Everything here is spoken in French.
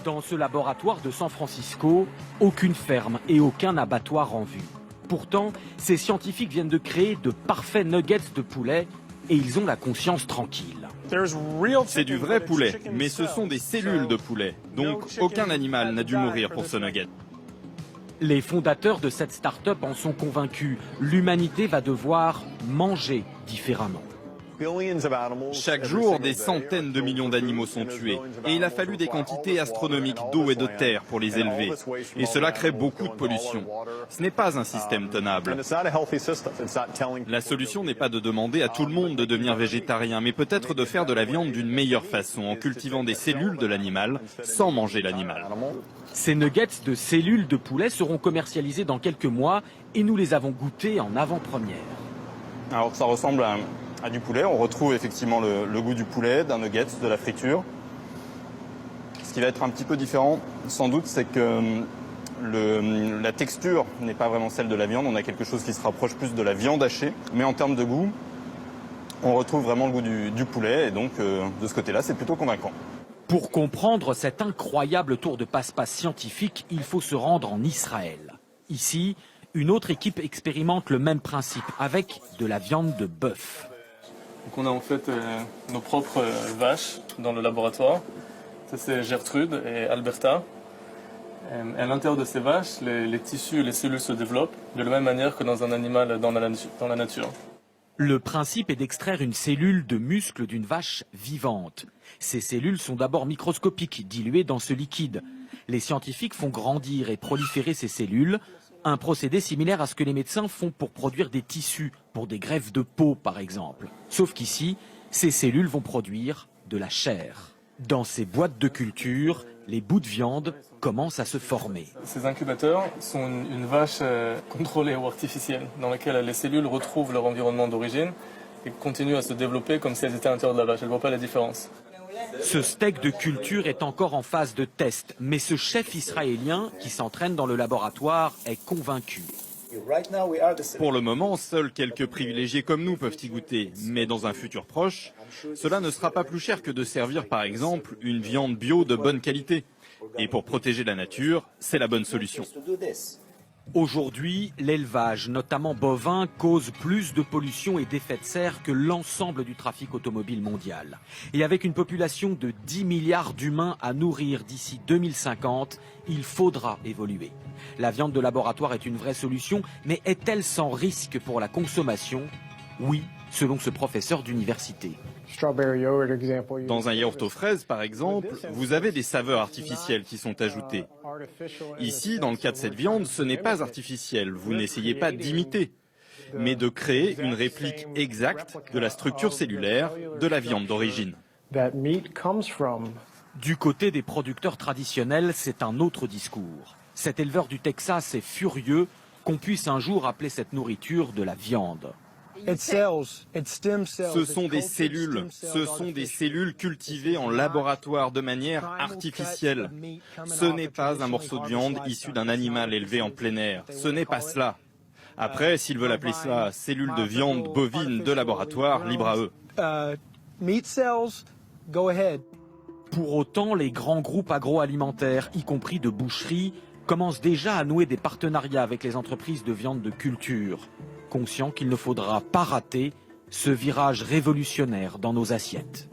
Dans ce laboratoire de San Francisco, aucune ferme et aucun abattoir en vue. Pourtant, ces scientifiques viennent de créer de parfaits nuggets de poulet et ils ont la conscience tranquille. C'est du vrai poulet, mais ce sont des cellules de poulet. Donc aucun animal n'a dû mourir pour ce nugget. Les fondateurs de cette start-up en sont convaincus. L'humanité va devoir manger différemment. Chaque jour, des centaines de millions d'animaux sont tués. Et il a fallu des quantités astronomiques d'eau et de terre pour les élever. Et cela crée beaucoup de pollution. Ce n'est pas un système tenable. La solution n'est pas de demander à tout le monde de devenir végétarien, mais peut-être de faire de la viande d'une meilleure façon, en cultivant des cellules de l'animal, sans manger l'animal. Ces nuggets de cellules de poulet seront commercialisés dans quelques mois et nous les avons goûtés en avant-première. Alors ça ressemble à du poulet, on retrouve effectivement le goût du poulet, d'un nugget, de la friture. Ce qui va être un petit peu différent, sans doute, c'est que la texture n'est pas vraiment celle de la viande. On a quelque chose qui se rapproche plus de la viande hachée. Mais en termes de goût, on retrouve vraiment le goût du poulet. Et donc, de ce côté-là, c'est plutôt convaincant. Pour comprendre cet incroyable tour de passe-passe scientifique, il faut se rendre en Israël. Ici, une autre équipe expérimente le même principe avec de la viande de bœuf. Donc on a en fait nos propres vaches dans le laboratoire. Ça c'est Gertrude et Alberta. Et à l'intérieur de ces vaches, les tissus et les cellules se développent de la même manière que dans un animal dans la nature. Le principe est d'extraire une cellule de muscle d'une vache vivante. Ces cellules sont d'abord microscopiques, diluées dans ce liquide. Les scientifiques font grandir et proliférer ces cellules, un procédé similaire à ce que les médecins font pour produire des tissus, pour des greffes de peau par exemple. Sauf qu'ici, ces cellules vont produire de la chair. Dans ces boîtes de culture, les bouts de viande commencent à se former. Ces incubateurs sont une vache contrôlée ou artificielle, dans laquelle les cellules retrouvent leur environnement d'origine et continuent à se développer comme si elles étaient à l'intérieur de la vache. Elles ne voient pas la différence. Ce steak de culture est encore en phase de test, mais ce chef israélien qui s'entraîne dans le laboratoire est convaincu. Pour le moment, seuls quelques privilégiés comme nous peuvent y goûter. Mais dans un futur proche, cela ne sera pas plus cher que de servir par exemple une viande bio de bonne qualité. Et pour protéger la nature, c'est la bonne solution. Aujourd'hui, l'élevage, notamment bovin, cause plus de pollution et d'effets de serre que l'ensemble du trafic automobile mondial. Et avec une population de 10 milliards d'humains à nourrir d'ici 2050, il faudra évoluer. La viande de laboratoire est une vraie solution, mais est-elle sans risque pour la consommation? Oui, selon ce professeur d'université. Dans un yaourt aux fraises, par exemple, vous avez des saveurs artificielles qui sont ajoutées. Ici, dans le cas de cette viande, ce n'est pas artificiel. Vous n'essayez pas d'imiter, mais de créer une réplique exacte de la structure cellulaire de la viande d'origine. Du côté des producteurs traditionnels, c'est un autre discours. Cet éleveur du Texas est furieux qu'on puisse un jour appeler cette nourriture de la viande. Ce sont des cellules cultivées en laboratoire de manière artificielle. Ce n'est pas un morceau de viande issu d'un animal élevé en plein air. Ce n'est pas cela. Après, s'ils veulent appeler ça cellules de viande bovine de laboratoire, libre à eux. Pour autant, les grands groupes agroalimentaires, y compris de boucherie, commencent déjà à nouer des partenariats avec les entreprises de viande de culture, conscients qu'il ne faudra pas rater ce virage révolutionnaire dans nos assiettes.